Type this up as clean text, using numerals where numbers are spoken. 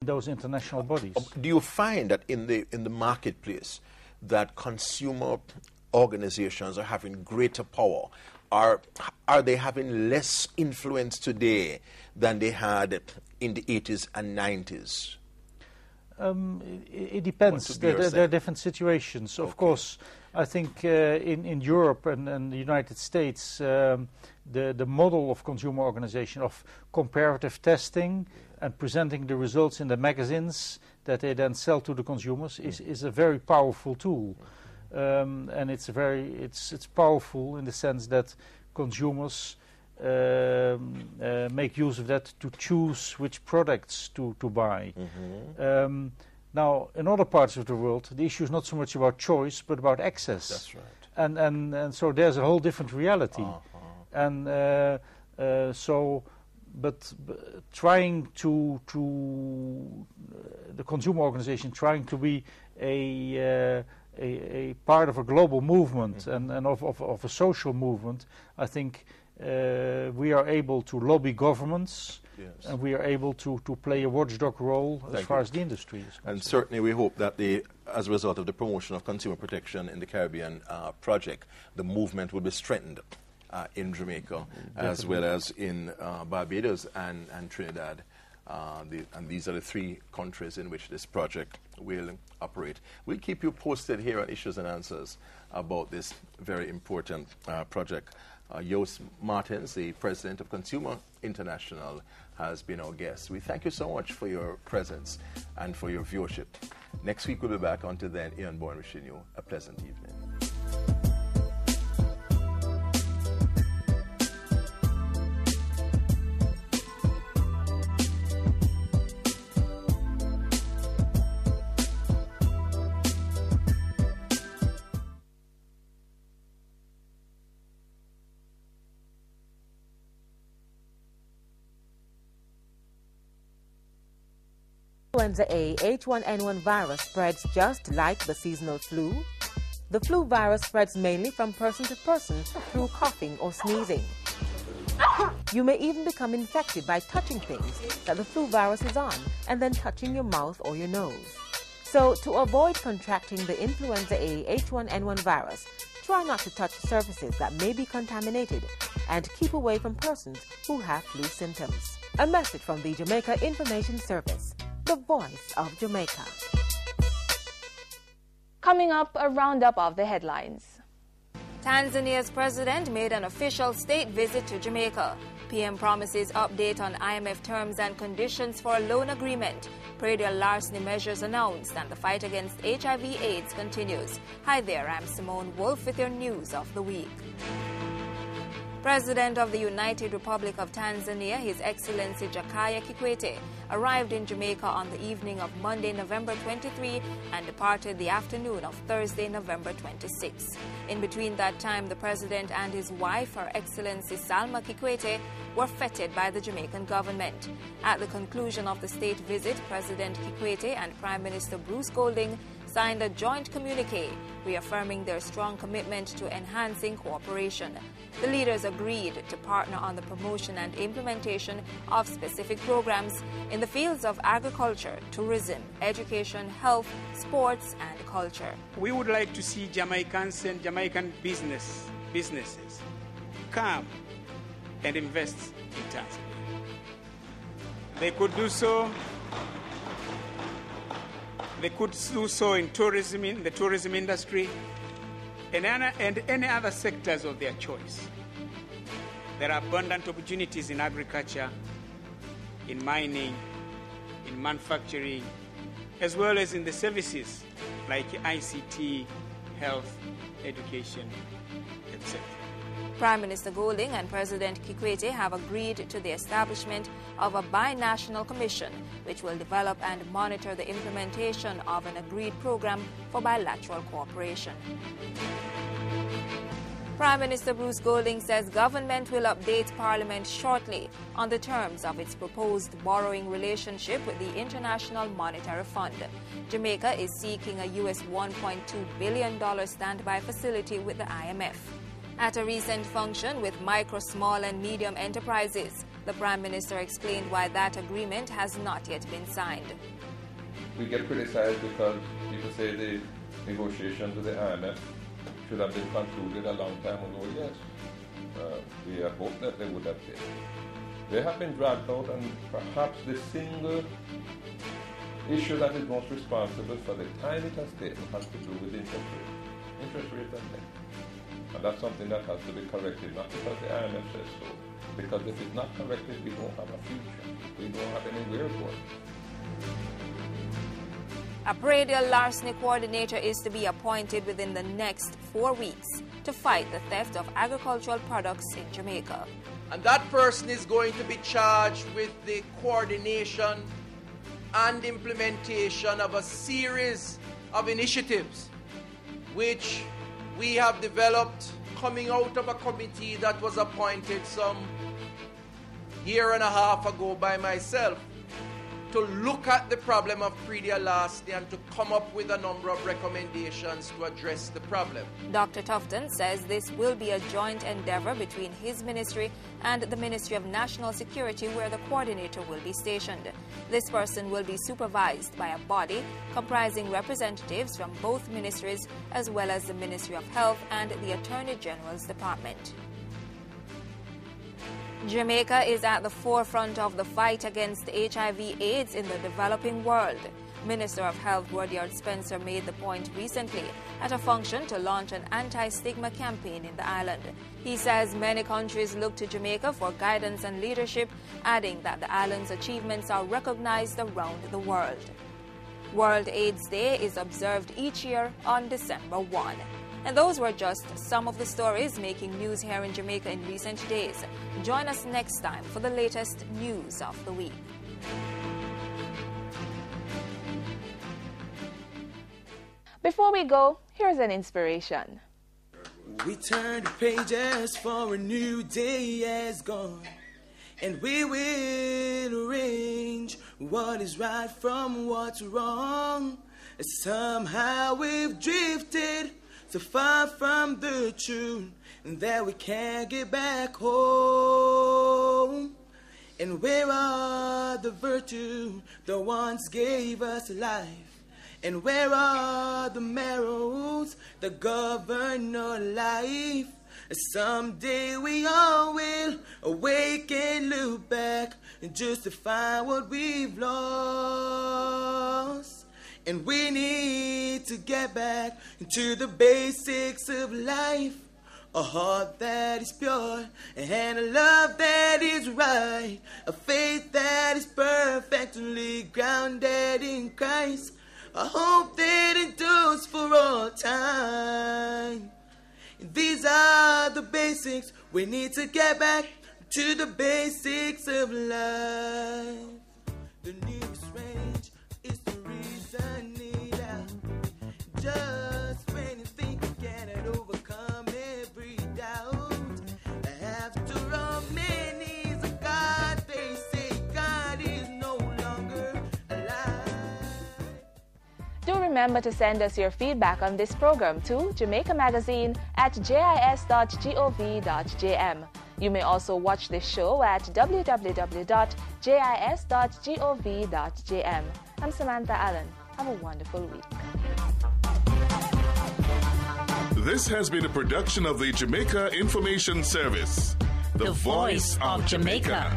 those international bodies. Do you find that in the marketplace that consumer organizations are having greater power? Are they having less influence today than they had in the 80s and 90s? It depends. There are different situations. Of course, I think in Europe and the United States, the model of consumer organization of comparative testing and presenting the results in the magazines that they then sell to the consumers is a very powerful tool. And it's powerful in the sense that consumers make use of that to choose which products to buy. Now, in other parts of the world, the issue is not so much about choice, but about access. That's right. And so there's a whole different reality. And but trying to the consumer organization trying to be a part of a global movement and of a social movement, I think we are able to lobby governments. Yes. And we are able to play a watchdog role as far as the industry is concerned. And certainly we hope that as a result of the promotion of consumer protection in the Caribbean project, the movement will be strengthened in Jamaica as well as in Barbados and Trinidad. And these are the three countries in which this project will operate. We'll keep you posted here on Issues and Answers about this very important project. Joost Martens, the president of Consumer International, has been our guest. We thank you so much for your presence and for your viewership. Next week we'll be back. Until then, Ian Bourne wishing you a pleasant evening. Influenza A H1N1 virus spreads just like the seasonal flu. The flu virus spreads mainly from person to person through coughing or sneezing. You may even become infected by touching things that the flu virus is on and then touching your mouth or your nose. So to avoid contracting the Influenza A H1N1 virus, try not to touch surfaces that may be contaminated and keep away from persons who have flu symptoms. A message from the Jamaica Information Service, the voice of Jamaica. Coming up, a roundup of the headlines. Tanzania's president made an official state visit to Jamaica. PM promises update on IMF terms and conditions for a loan agreement. Predial larceny measures announced and the fight against HIV/AIDS continues. Hi there, I'm Simone Wolf with your news of the week. President of the United Republic of Tanzania, His Excellency Jakaya Kikwete, arrived in Jamaica on the evening of Monday, November 23, and departed the afternoon of Thursday, November 26. In between that time, the President and his wife, Her Excellency Salma Kikwete, were feted by the Jamaican government. At the conclusion of the state visit, President Kikwete and Prime Minister Bruce Golding signed a joint communique reaffirming their strong commitment to enhancing cooperation. The leaders agreed to partner on the promotion and implementation of specific programs in the fields of agriculture, tourism, education, health, sports, and culture. We would like to see Jamaicans and Jamaican businesses come and invest in Tanzania. They could do so. They could do so in tourism, in the tourism industry, and any other sectors of their choice. There are abundant opportunities in agriculture, in mining, in manufacturing, as well as in the services like ICT, health, education, etc. Prime Minister Golding and President Kikwete have agreed to the establishment of a binational commission which will develop and monitor the implementation of an agreed program for bilateral cooperation. Prime Minister Bruce Golding says government will update Parliament shortly on the terms of its proposed borrowing relationship with the International Monetary Fund. Jamaica is seeking a US $1.2 billion standby facility with the IMF. At a recent function with micro, small and medium enterprises, The Prime Minister explained why that agreement has not yet been signed. We get criticized because people say the negotiations with the IMF should have been concluded a long time ago. Yes, we had hoped that they would have been. They have been dragged out, and perhaps the single issue that is most responsible for the time it has taken has to do with interest rate and debt. And that's something that has to be corrected, not because the IMF says so, because if it's not corrected, we don't have a future. We don't have anywhere going. A perennial larceny coordinator is to be appointed within the next 4 weeks to fight the theft of agricultural products in Jamaica. And that person is going to be charged with the coordination and implementation of a series of initiatives which we have developed coming out of a committee that was appointed some year and a half ago by myself to look at the problem of perennial larceny and to come up with a number of recommendations to address the problem. Dr. Tufton says this will be a joint endeavor between his ministry and the Ministry of National Security, where the coordinator will be stationed. This person will be supervised by a body comprising representatives from both ministries, as well as the Ministry of Health and the Attorney General's Department. Jamaica is at the forefront of the fight against HIV/AIDS in the developing world. Minister of Health Rudyard Spencer made the point recently at a function to launch an anti-stigma campaign in the island. He says many countries look to Jamaica for guidance and leadership, adding that the island's achievements are recognized around the world. World AIDS Day is observed each year on December 1. And those were just some of the stories making news here in Jamaica in recent days. Join us next time for the latest news of the week. Before we go, here's an inspiration. We turn the pages for a new day has gone, and we will arrange what is right from what's wrong. Somehow we've drifted so far from the truth that we can't get back home. And where are the virtues that once gave us life? And where are the morals that govern our life? Someday we all will awake and look back just to find what we've lost. And we need to get back to the basics of life. A heart that is pure and a love that is right. A faith that is perfectly grounded in Christ. A hope that endures for all time. These are the basics. We need to get back to the basics of life. The newest range is the reason it out. Just when you think you cannot overcome every doubt. After all, many is a God, they say God is no longer alive. Do remember to send us your feedback on this program to Jamaica Magazine at jis.gov.jm. You may also watch this show at www.jis.gov.jm. I'm Samantha Allen. Have a wonderful week. This has been a production of the Jamaica Information Service, the voice of Jamaica.